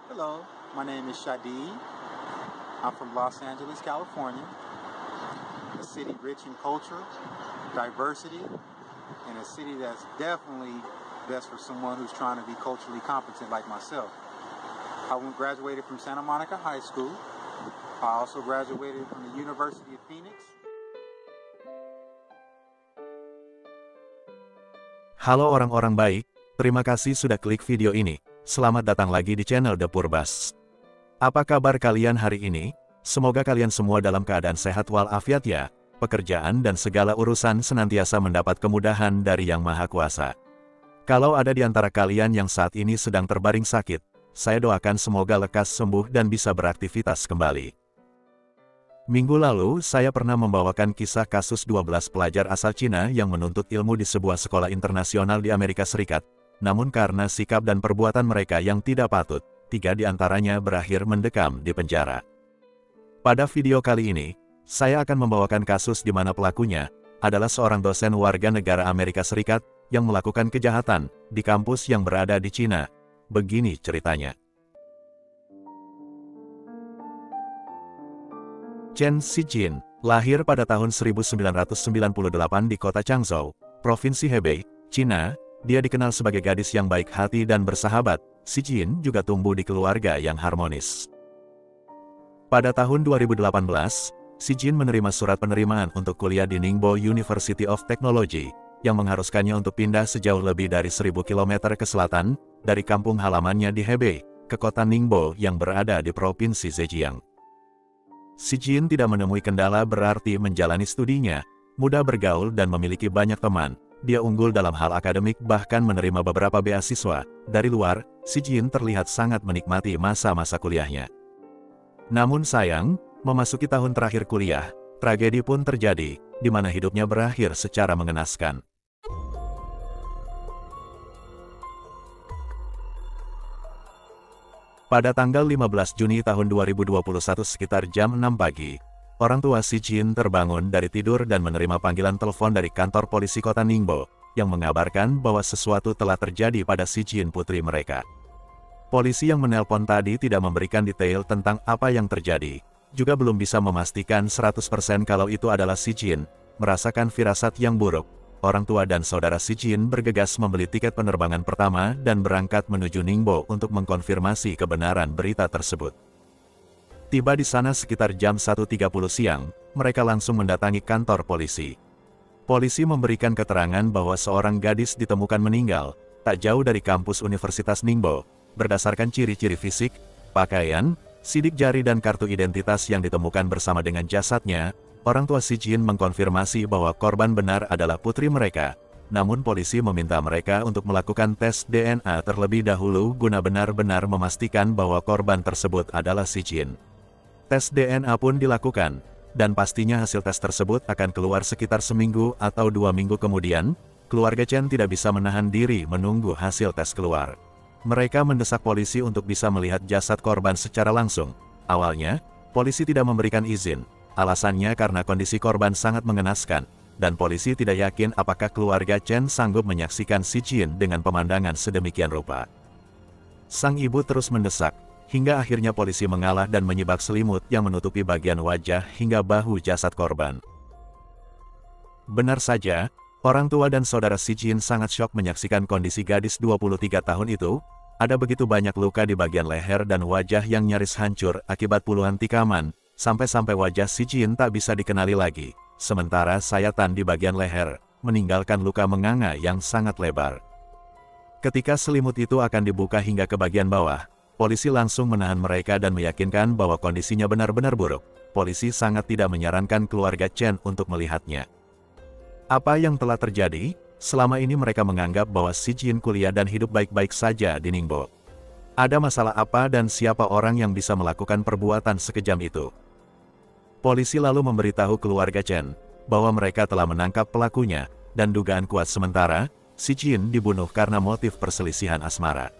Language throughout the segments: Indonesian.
Hello, my name is Shadi. I'm from Los Angeles, California, a city rich in culture, diversity, and a city that's definitely best for someone who's trying to be culturally competent like myself. Graduated from Santa Monica High School. I also graduated from the University of Phoenix. Halo orang-orang baik, terima kasih sudah klik video ini. Selamat datang lagi di channel The Purbas. Apa kabar kalian hari ini? Semoga kalian semua dalam keadaan sehat walafiat ya. Pekerjaan dan segala urusan senantiasa mendapat kemudahan dari Yang Maha Kuasa. Kalau ada di antara kalian yang saat ini sedang terbaring sakit, saya doakan semoga lekas sembuh dan bisa beraktivitas kembali. Minggu lalu, saya pernah membawakan kisah kasus 12 pelajar asal Cina yang menuntut ilmu di sebuah sekolah internasional di Amerika Serikat. Namun karena sikap dan perbuatan mereka yang tidak patut, 3 di antaranya berakhir mendekam di penjara. Pada video kali ini, saya akan membawakan kasus di mana pelakunya adalah seorang dosen warga negara Amerika Serikat yang melakukan kejahatan di kampus yang berada di Cina. Begini ceritanya. Chen Xijin, lahir pada tahun 1998 di kota Changzhou, Provinsi Hebei, Cina. Dia dikenal sebagai gadis yang baik hati dan bersahabat. Xijin juga tumbuh di keluarga yang harmonis. Pada tahun 2018, Xijin menerima surat penerimaan untuk kuliah di Ningbo University of Technology, yang mengharuskannya untuk pindah sejauh lebih dari 1000 km ke selatan, dari kampung halamannya di Hebei, ke kota Ningbo yang berada di Provinsi Zhejiang. Xijin tidak menemui kendala berarti menjalani studinya, mudah bergaul dan memiliki banyak teman. Dia unggul dalam hal akademik bahkan menerima beberapa beasiswa. Dari luar, Xijin terlihat sangat menikmati masa-masa kuliahnya. Namun sayang, memasuki tahun terakhir kuliah, tragedi pun terjadi, di mana hidupnya berakhir secara mengenaskan. Pada tanggal 15 Juni tahun 2021 sekitar jam 6 pagi, orang tua Xijin terbangun dari tidur dan menerima panggilan telepon dari kantor polisi kota Ningbo, yang mengabarkan bahwa sesuatu telah terjadi pada Xijin putri mereka. Polisi yang menelpon tadi tidak memberikan detail tentang apa yang terjadi, juga belum bisa memastikan 100% kalau itu adalah Xijin. Merasakan firasat yang buruk, orang tua dan saudara Xijin bergegas membeli tiket penerbangan pertama dan berangkat menuju Ningbo untuk mengkonfirmasi kebenaran berita tersebut. Tiba di sana sekitar jam 1.30 siang, mereka langsung mendatangi kantor polisi. Polisi memberikan keterangan bahwa seorang gadis ditemukan meninggal, tak jauh dari kampus Universitas Ningbo. Berdasarkan ciri-ciri fisik, pakaian, sidik jari dan kartu identitas yang ditemukan bersama dengan jasadnya, orang tua Xijin mengkonfirmasi bahwa korban benar adalah putri mereka. Namun polisi meminta mereka untuk melakukan tes DNA terlebih dahulu guna benar-benar memastikan bahwa korban tersebut adalah Xijin. Tes DNA pun dilakukan, dan pastinya hasil tes tersebut akan keluar sekitar seminggu atau 2 minggu kemudian. Keluarga Chen tidak bisa menahan diri menunggu hasil tes keluar. Mereka mendesak polisi untuk bisa melihat jasad korban secara langsung. Awalnya, polisi tidak memberikan izin, alasannya karena kondisi korban sangat mengenaskan, dan polisi tidak yakin apakah keluarga Chen sanggup menyaksikan Xijin dengan pemandangan sedemikian rupa. Sang ibu terus mendesak, hingga akhirnya polisi mengalah dan menyibak selimut yang menutupi bagian wajah hingga bahu jasad korban. Benar saja, orang tua dan saudara Xijin sangat syok menyaksikan kondisi gadis 23 tahun itu. Ada begitu banyak luka di bagian leher dan wajah yang nyaris hancur akibat puluhan tikaman, sampai-sampai wajah Xijin tak bisa dikenali lagi. Sementara sayatan di bagian leher, meninggalkan luka menganga yang sangat lebar. Ketika selimut itu akan dibuka hingga ke bagian bawah, polisi langsung menahan mereka dan meyakinkan bahwa kondisinya benar-benar buruk. Polisi sangat tidak menyarankan keluarga Chen untuk melihatnya. Apa yang telah terjadi? Selama ini mereka menganggap bahwa Xijin kuliah dan hidup baik-baik saja di Ningbo. Ada masalah apa dan siapa orang yang bisa melakukan perbuatan sekejam itu? Polisi lalu memberitahu keluarga Chen bahwa mereka telah menangkap pelakunya, dan dugaan kuat sementara, Xijin dibunuh karena motif perselisihan asmara.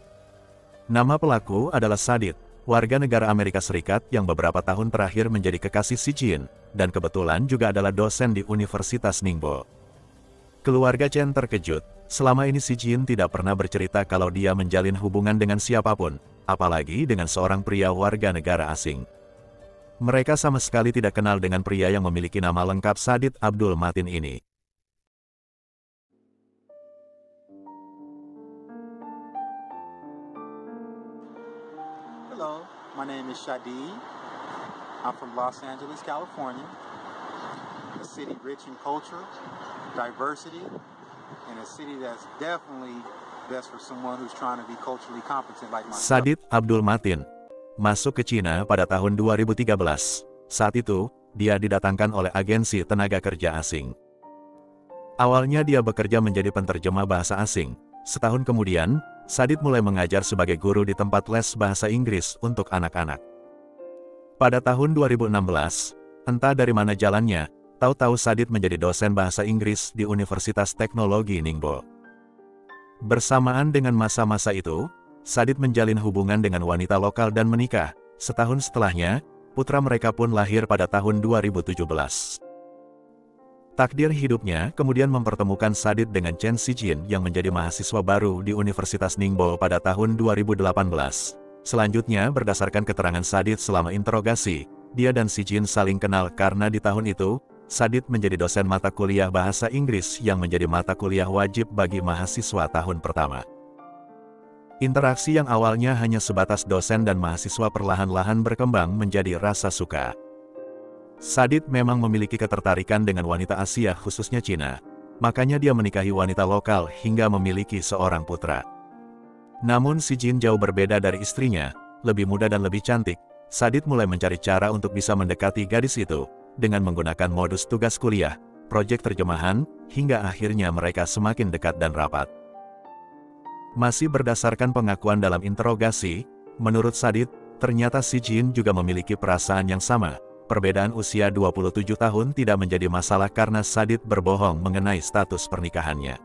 Nama pelaku adalah Sadit, warga negara Amerika Serikat yang beberapa tahun terakhir menjadi kekasih Xijin, dan kebetulan juga adalah dosen di Universitas Ningbo. Keluarga Chen terkejut, selama ini Xijin tidak pernah bercerita kalau dia menjalin hubungan dengan siapapun. apalagi dengan seorang pria warga negara asing. Mereka sama sekali tidak kenal dengan pria yang memiliki nama lengkap Sadid Abdul Matin ini. Hello, my name is Shadi. I'm from Los Angeles, California, a city rich in culture, diversity, and a city that's definitely best for someone who's trying to be culturally competent like myself. Sadid Abdul Matin masuk ke Cina pada tahun 2013. Saat itu, dia didatangkan oleh agensi tenaga kerja asing. Awalnya dia bekerja menjadi penterjemah bahasa asing. Setahun kemudian, Sadid mulai mengajar sebagai guru di tempat les bahasa Inggris untuk anak-anak. Pada tahun 2016, entah dari mana jalannya, tahu-tahu Sadid menjadi dosen bahasa Inggris di Universitas Teknologi Ningbo. Bersamaan dengan masa-masa itu, Sadid menjalin hubungan dengan wanita lokal dan menikah. Setahun setelahnya, putra mereka pun lahir pada tahun 2017. Takdir hidupnya kemudian mempertemukan Sadid dengan Chen Xijin yang menjadi mahasiswa baru di Universitas Ningbo pada tahun 2018. Selanjutnya, berdasarkan keterangan Sadid selama interogasi, dia dan Xijin saling kenal karena di tahun itu, Sadid menjadi dosen mata kuliah bahasa Inggris yang menjadi mata kuliah wajib bagi mahasiswa tahun pertama. Interaksi yang awalnya hanya sebatas dosen dan mahasiswa perlahan-lahan berkembang menjadi rasa suka. Sadid memang memiliki ketertarikan dengan wanita Asia khususnya Cina, makanya dia menikahi wanita lokal hingga memiliki seorang putra. Namun Xijin jauh berbeda dari istrinya, lebih muda dan lebih cantik. Sadid mulai mencari cara untuk bisa mendekati gadis itu, dengan menggunakan modus tugas kuliah, proyek terjemahan, hingga akhirnya mereka semakin dekat dan rapat. Masih berdasarkan pengakuan dalam interogasi, menurut Sadid, ternyata Xijin juga memiliki perasaan yang sama. Perbedaan usia 27 tahun tidak menjadi masalah karena Sadid berbohong mengenai status pernikahannya.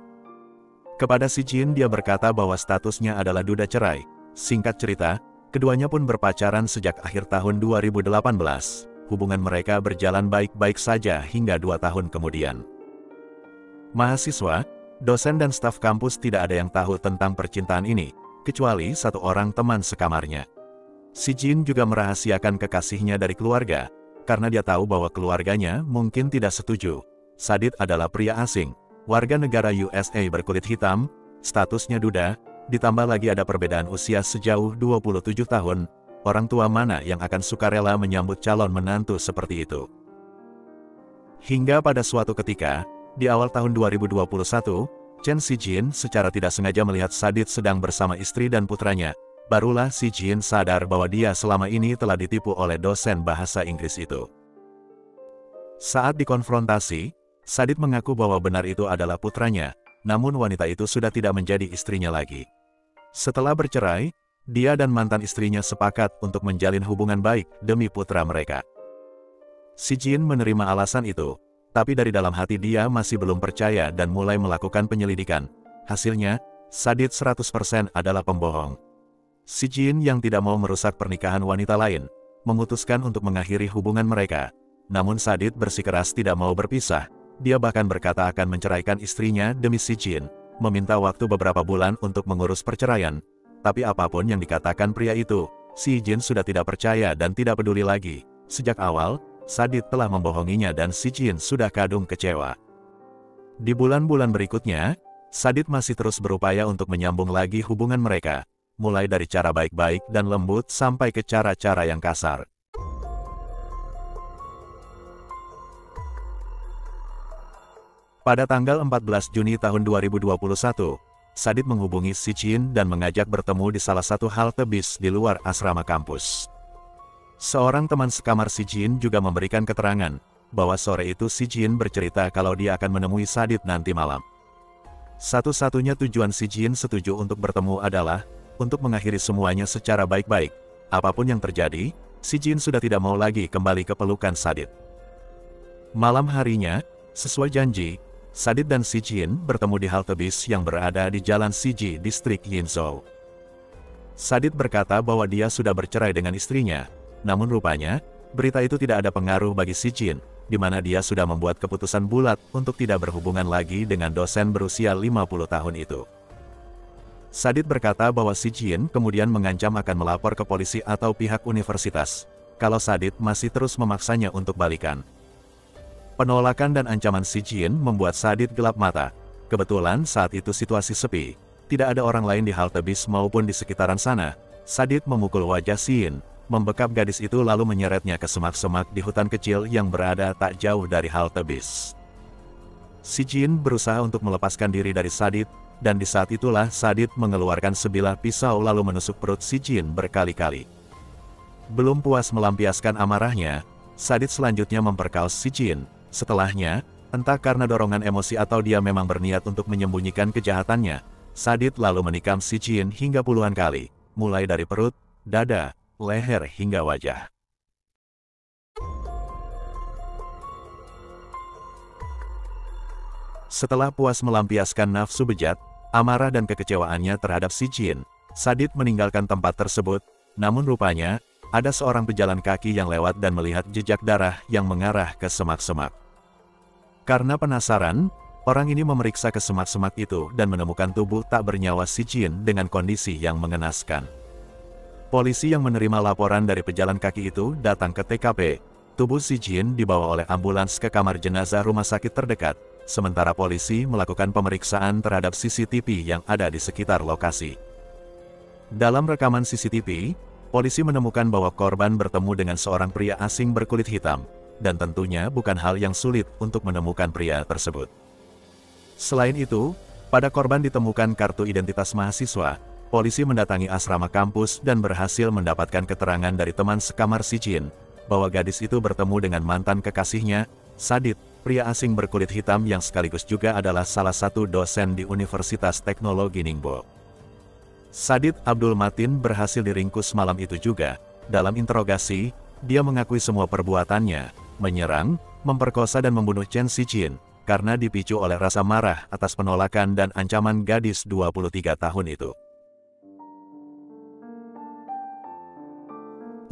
Kepada Xijin dia berkata bahwa statusnya adalah duda cerai. Singkat cerita, keduanya pun berpacaran sejak akhir tahun 2018. Hubungan mereka berjalan baik-baik saja hingga 2 tahun kemudian. Mahasiswa, dosen dan staf kampus tidak ada yang tahu tentang percintaan ini, kecuali satu orang teman sekamarnya. Xijin juga merahasiakan kekasihnya dari keluarga, karena dia tahu bahwa keluarganya mungkin tidak setuju. Sadid adalah pria asing, warga negara USA berkulit hitam, statusnya duda, ditambah lagi ada perbedaan usia sejauh 27 tahun, orang tua mana yang akan sukarela menyambut calon menantu seperti itu. Hingga pada suatu ketika, di awal tahun 2021, Chen Xijin secara tidak sengaja melihat Sadid sedang bersama istri dan putranya. Barulah Xijin sadar bahwa dia selama ini telah ditipu oleh dosen bahasa Inggris itu. Saat dikonfrontasi, Sadid mengaku bahwa benar itu adalah putranya, namun wanita itu sudah tidak menjadi istrinya lagi. Setelah bercerai, dia dan mantan istrinya sepakat untuk menjalin hubungan baik demi putra mereka. Xijin menerima alasan itu, tapi dari dalam hati dia masih belum percaya dan mulai melakukan penyelidikan. Hasilnya, Sadid 100% adalah pembohong. Xijin yang tidak mau merusak pernikahan wanita lain, memutuskan untuk mengakhiri hubungan mereka. Namun Sadid bersikeras tidak mau berpisah. Dia bahkan berkata akan menceraikan istrinya demi Xijin, meminta waktu beberapa bulan untuk mengurus perceraian. Tapi apapun yang dikatakan pria itu, Xijin sudah tidak percaya dan tidak peduli lagi. Sejak awal, Sadid telah membohonginya dan Xijin sudah kadung kecewa. Di bulan-bulan berikutnya, Sadid masih terus berupaya untuk menyambung lagi hubungan mereka, mulai dari cara baik-baik dan lembut sampai ke cara-cara yang kasar. Pada tanggal 14 Juni tahun 2021, Sadid menghubungi Xijin dan mengajak bertemu di salah satu halte bis di luar asrama kampus. Seorang teman sekamar Xijin juga memberikan keterangan, bahwa sore itu Xijin bercerita kalau dia akan menemui Sadid nanti malam. Satu-satunya tujuan Xijin setuju untuk bertemu adalah, untuk mengakhiri semuanya secara baik-baik. Apapun yang terjadi, Xijin sudah tidak mau lagi kembali ke pelukan Sadid. Malam harinya, sesuai janji, Sadid dan Xijin bertemu di halte bis yang berada di Jalan Siji, distrik Yinzhou. Sadid berkata bahwa dia sudah bercerai dengan istrinya, namun rupanya, berita itu tidak ada pengaruh bagi Xijin, di mana dia sudah membuat keputusan bulat untuk tidak berhubungan lagi dengan dosen berusia 50 tahun itu. Sadit berkata bahwa Si Jin kemudian mengancam akan melapor ke polisi atau pihak universitas, kalau Sadit masih terus memaksanya untuk balikan. Penolakan dan ancaman Si Jin membuat Sadit gelap mata. Kebetulan saat itu situasi sepi, tidak ada orang lain di halte bis maupun di sekitaran sana. Sadit memukul wajah Sin, membekap gadis itu lalu menyeretnya ke semak-semak di hutan kecil yang berada tak jauh dari halte bis. Si Jin berusaha untuk melepaskan diri dari Sadit, dan di saat itulah Sadit mengeluarkan sebilah pisau lalu menusuk perut Si Jin berkali-kali. Belum puas melampiaskan amarahnya, Sadit selanjutnya memperkaos Si Jin. Setelahnya, entah karena dorongan emosi atau dia memang berniat untuk menyembunyikan kejahatannya, Sadit lalu menikam Si Jin hingga puluhan kali, mulai dari perut, dada, leher hingga wajah. Setelah puas melampiaskan nafsu bejat, amarah dan kekecewaannya terhadap Si Jin, Sadit meninggalkan tempat tersebut, namun rupanya, ada seorang pejalan kaki yang lewat dan melihat jejak darah yang mengarah ke semak-semak. Karena penasaran, orang ini memeriksa ke semak-semak itu dan menemukan tubuh tak bernyawa Si Jin dengan kondisi yang mengenaskan. Polisi yang menerima laporan dari pejalan kaki itu datang ke TKP. Tubuh Si Jin dibawa oleh ambulans ke kamar jenazah rumah sakit terdekat, sementara polisi melakukan pemeriksaan terhadap CCTV yang ada di sekitar lokasi. Dalam rekaman CCTV, polisi menemukan bahwa korban bertemu dengan seorang pria asing berkulit hitam, dan tentunya bukan hal yang sulit untuk menemukan pria tersebut. Selain itu, pada korban ditemukan kartu identitas mahasiswa. Polisi mendatangi asrama kampus dan berhasil mendapatkan keterangan dari teman sekamar Si Jin, bahwa gadis itu bertemu dengan mantan kekasihnya, Sadit, pria asing berkulit hitam yang sekaligus juga adalah salah satu dosen di Universitas Teknologi Ningbo. Sadit Abdul Matin berhasil diringkus malam itu juga. Dalam interogasi, dia mengakui semua perbuatannya, menyerang, memperkosa dan membunuh Chen Si Jin, karena dipicu oleh rasa marah atas penolakan dan ancaman gadis 23 tahun itu.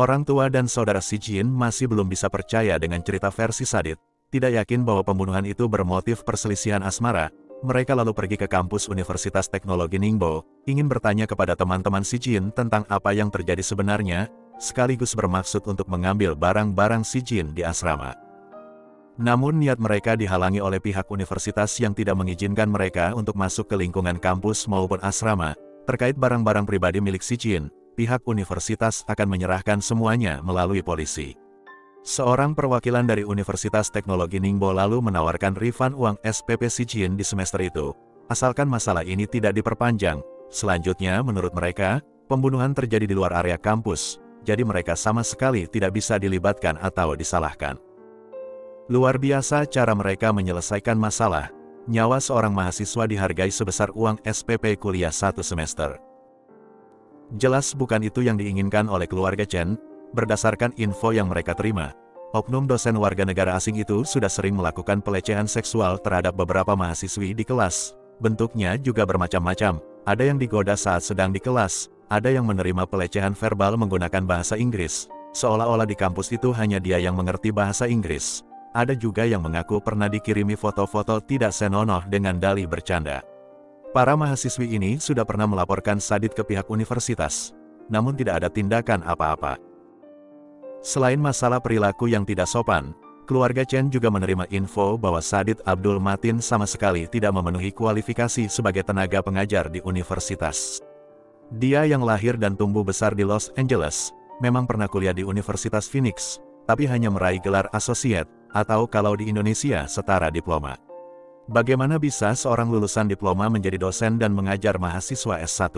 Orang tua dan saudara Si Jin masih belum bisa percaya dengan cerita versi Sadit, tidak yakin bahwa pembunuhan itu bermotif perselisihan asmara. Mereka lalu pergi ke kampus Universitas Teknologi Ningbo, ingin bertanya kepada teman-teman Si Jin tentang apa yang terjadi sebenarnya, sekaligus bermaksud untuk mengambil barang-barang Si Jin di asrama. Namun niat mereka dihalangi oleh pihak universitas yang tidak mengizinkan mereka untuk masuk ke lingkungan kampus maupun asrama. Terkait barang-barang pribadi milik Si Jin, pihak universitas akan menyerahkan semuanya melalui polisi. Seorang perwakilan dari Universitas Teknologi Ningbo lalu menawarkan refund uang SPP Si Jin di semester itu, asalkan masalah ini tidak diperpanjang. Selanjutnya, menurut mereka, pembunuhan terjadi di luar area kampus, jadi mereka sama sekali tidak bisa dilibatkan atau disalahkan. Luar biasa cara mereka menyelesaikan masalah. Nyawa seorang mahasiswa dihargai sebesar uang SPP kuliah 1 semester. Jelas bukan itu yang diinginkan oleh keluarga Chen. Berdasarkan info yang mereka terima, oknum dosen warga negara asing itu sudah sering melakukan pelecehan seksual terhadap beberapa mahasiswi di kelas. Bentuknya juga bermacam-macam, ada yang digoda saat sedang di kelas, ada yang menerima pelecehan verbal menggunakan bahasa Inggris, seolah-olah di kampus itu hanya dia yang mengerti bahasa Inggris. Ada juga yang mengaku pernah dikirimi foto-foto tidak senonoh dengan dalih bercanda. Para mahasiswi ini sudah pernah melaporkan Sadit ke pihak universitas, namun tidak ada tindakan apa-apa. Selain masalah perilaku yang tidak sopan, keluarga Chen juga menerima info bahwa Sadit Abdul Matin sama sekali tidak memenuhi kualifikasi sebagai tenaga pengajar di universitas. Dia yang lahir dan tumbuh besar di Los Angeles, memang pernah kuliah di Universitas Phoenix, tapi hanya meraih gelar associate, atau kalau di Indonesia setara diploma. Bagaimana bisa seorang lulusan diploma menjadi dosen dan mengajar mahasiswa S1?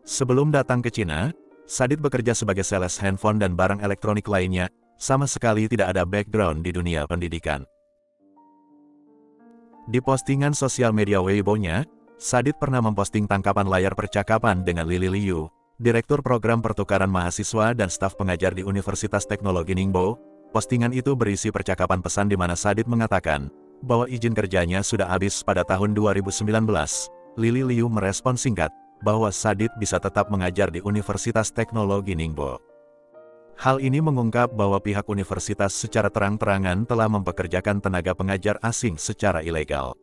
Sebelum datang ke Cina, Sadit bekerja sebagai sales handphone dan barang elektronik lainnya, sama sekali tidak ada background di dunia pendidikan. Di postingan sosial media Weibo-nya, Sadit pernah memposting tangkapan layar percakapan dengan Lili Liu, Direktur Program Pertukaran Mahasiswa dan staf pengajar di Universitas Teknologi Ningbo. Postingan itu berisi percakapan pesan di mana Sadit mengatakan bahwa izin kerjanya sudah habis pada tahun 2019. Lili Liu merespon singkat, bahwa Sadit bisa tetap mengajar di Universitas Teknologi Ningbo. Hal ini mengungkap bahwa pihak universitas secara terang-terangan telah mempekerjakan tenaga pengajar asing secara ilegal.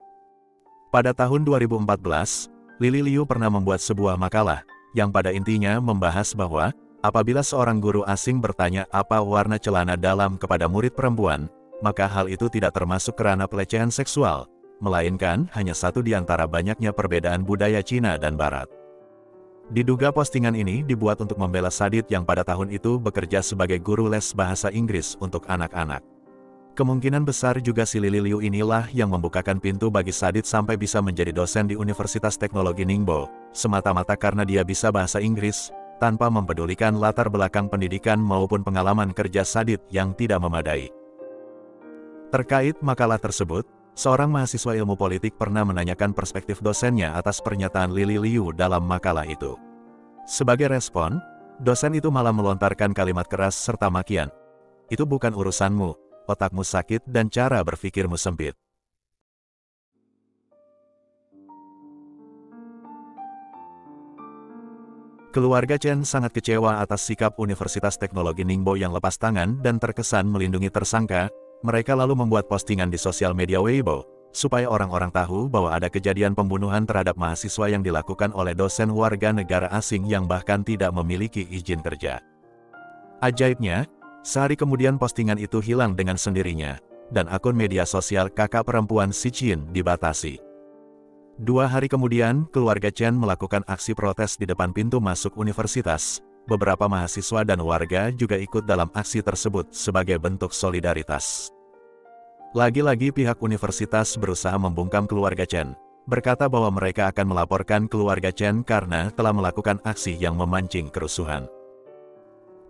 Pada tahun 2014, Lily Liu pernah membuat sebuah makalah, yang pada intinya membahas bahwa, apabila seorang guru asing bertanya apa warna celana dalam kepada murid perempuan, maka hal itu tidak termasuk kerana pelecehan seksual, melainkan hanya satu di antara banyaknya perbedaan budaya Cina dan Barat. Diduga postingan ini dibuat untuk membela Sadid yang pada tahun itu bekerja sebagai guru les bahasa Inggris untuk anak-anak. Kemungkinan besar juga si Lily Liu inilah yang membukakan pintu bagi Sadid sampai bisa menjadi dosen di Universitas Teknologi Ningbo, semata-mata karena dia bisa bahasa Inggris, tanpa mempedulikan latar belakang pendidikan maupun pengalaman kerja Sadid yang tidak memadai. Terkait makalah tersebut, seorang mahasiswa ilmu politik pernah menanyakan perspektif dosennya atas pernyataan Lily Liu dalam makalah itu. Sebagai respon, dosen itu malah melontarkan kalimat keras serta makian. "Itu bukan urusanmu. Otakmu sakit dan cara berpikirmu sempit." Keluarga Chen sangat kecewa atas sikap Universitas Teknologi Ningbo yang lepas tangan dan terkesan melindungi tersangka. Mereka lalu membuat postingan di sosial media Weibo, supaya orang-orang tahu bahwa ada kejadian pembunuhan terhadap mahasiswa yang dilakukan oleh dosen warga negara asing yang bahkan tidak memiliki izin kerja. Ajaibnya, sehari kemudian postingan itu hilang dengan sendirinya, dan akun media sosial kakak perempuan Si Chin dibatasi. 2 hari kemudian, keluarga Chen melakukan aksi protes di depan pintu masuk universitas. Beberapa mahasiswa dan warga juga ikut dalam aksi tersebut sebagai bentuk solidaritas. Lagi-lagi pihak universitas berusaha membungkam keluarga Chen, berkata bahwa mereka akan melaporkan keluarga Chen karena telah melakukan aksi yang memancing kerusuhan.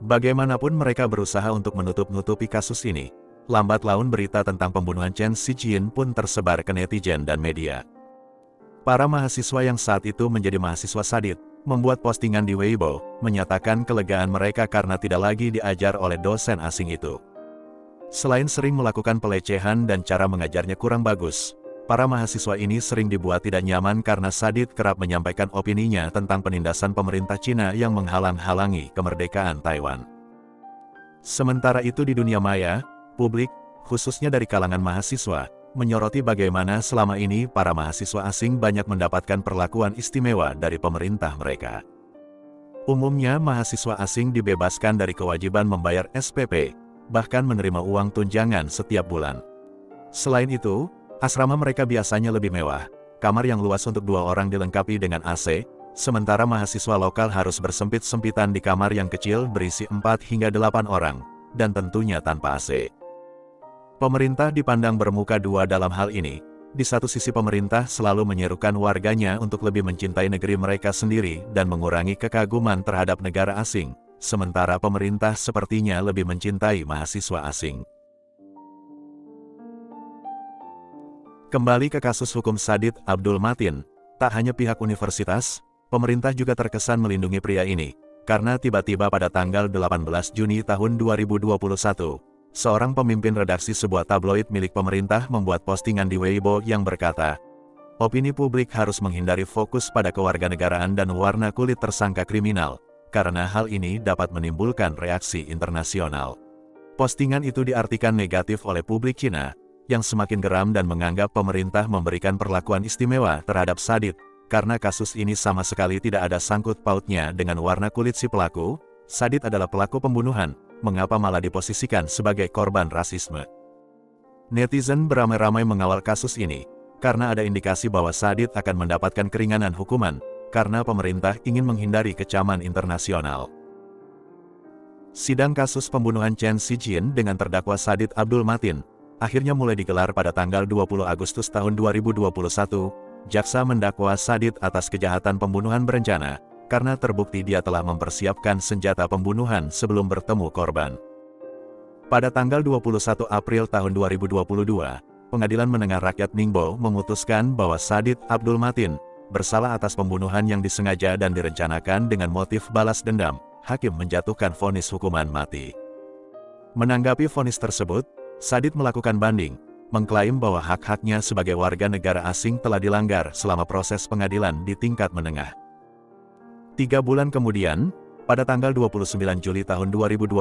Bagaimanapun mereka berusaha untuk menutup-nutupi kasus ini, lambat laun berita tentang pembunuhan Chen Xijin pun tersebar ke netizen dan media. Para mahasiswa yang saat itu menjadi mahasiswa Sadid, membuat postingan di Weibo, menyatakan kelegaan mereka karena tidak lagi diajar oleh dosen asing itu. Selain sering melakukan pelecehan dan cara mengajarnya kurang bagus, para mahasiswa ini sering dibuat tidak nyaman karena Sadid kerap menyampaikan opininya tentang penindasan pemerintah Cina yang menghalang-halangi kemerdekaan Taiwan. Sementara itu di dunia maya, publik, khususnya dari kalangan mahasiswa, menyoroti bagaimana selama ini para mahasiswa asing banyak mendapatkan perlakuan istimewa dari pemerintah mereka. Umumnya mahasiswa asing dibebaskan dari kewajiban membayar SPP, bahkan menerima uang tunjangan setiap bulan. Selain itu, asrama mereka biasanya lebih mewah, kamar yang luas untuk 2 orang dilengkapi dengan AC, sementara mahasiswa lokal harus bersempit-sempitan di kamar yang kecil berisi 4 hingga 8 orang, dan tentunya tanpa AC. Pemerintah dipandang bermuka dua dalam hal ini. Di satu sisi pemerintah selalu menyerukan warganya untuk lebih mencintai negeri mereka sendiri dan mengurangi kekaguman terhadap negara asing, sementara pemerintah sepertinya lebih mencintai mahasiswa asing. Kembali ke kasus hukum Sadid Abdul Matin, tak hanya pihak universitas, pemerintah juga terkesan melindungi pria ini, karena tiba-tiba pada tanggal 18 Juni tahun 2021, seorang pemimpin redaksi sebuah tabloid milik pemerintah membuat postingan di Weibo yang berkata, "Opini publik harus menghindari fokus pada kewarganegaraan dan warna kulit tersangka kriminal, karena hal ini dapat menimbulkan reaksi internasional." Postingan itu diartikan negatif oleh publik Cina, yang semakin geram dan menganggap pemerintah memberikan perlakuan istimewa terhadap Sadid, karena kasus ini sama sekali tidak ada sangkut pautnya dengan warna kulit si pelaku. Sadid adalah pelaku pembunuhan. Mengapa malah diposisikan sebagai korban rasisme? Netizen beramai-ramai mengawal kasus ini, karena ada indikasi bahwa Sadid akan mendapatkan keringanan hukuman, karena pemerintah ingin menghindari kecaman internasional. Sidang kasus pembunuhan Chen Xijin dengan terdakwa Sadid Abdul Matin, akhirnya mulai digelar pada tanggal 20 Agustus tahun 2021, jaksa mendakwa Sadid atas kejahatan pembunuhan berencana, karena terbukti dia telah mempersiapkan senjata pembunuhan sebelum bertemu korban. Pada tanggal 21 April tahun 2022, Pengadilan Menengah Rakyat Ningbo memutuskan bahwa Sadid Abdul Matin bersalah atas pembunuhan yang disengaja dan direncanakan dengan motif balas dendam. Hakim menjatuhkan vonis hukuman mati. Menanggapi vonis tersebut, Sadid melakukan banding, mengklaim bahwa hak-haknya sebagai warga negara asing telah dilanggar selama proses pengadilan di tingkat menengah. 3 bulan kemudian, pada tanggal 29 Juli tahun 2022,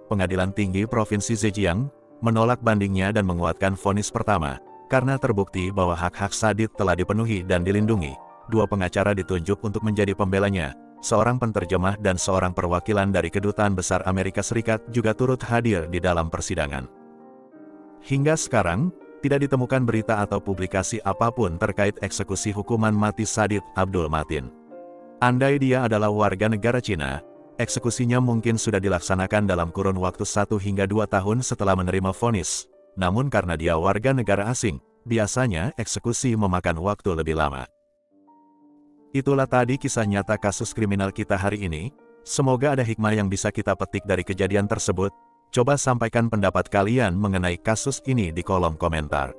Pengadilan Tinggi Provinsi Zhejiang menolak bandingnya dan menguatkan vonis pertama, karena terbukti bahwa hak-hak Sadid telah dipenuhi dan dilindungi, 2 pengacara ditunjuk untuk menjadi pembelanya. Seorang penterjemah dan seorang perwakilan dari Kedutaan Besar Amerika Serikat juga turut hadir di dalam persidangan. Hingga sekarang, tidak ditemukan berita atau publikasi apapun terkait eksekusi hukuman mati Said Abdul Matin. Andai dia adalah warga negara Cina, eksekusinya mungkin sudah dilaksanakan dalam kurun waktu 1 hingga 2 tahun setelah menerima vonis. Namun karena dia warga negara asing, biasanya eksekusi memakan waktu lebih lama. Itulah tadi kisah nyata kasus kriminal kita hari ini. Semoga ada hikmah yang bisa kita petik dari kejadian tersebut. Coba sampaikan pendapat kalian mengenai kasus ini di kolom komentar.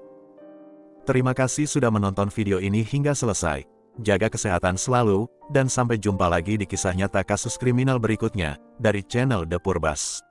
Terima kasih sudah menonton video ini hingga selesai. Jaga kesehatan selalu, dan sampai jumpa lagi di kisah nyata kasus kriminal berikutnya, dari channel The Purbas.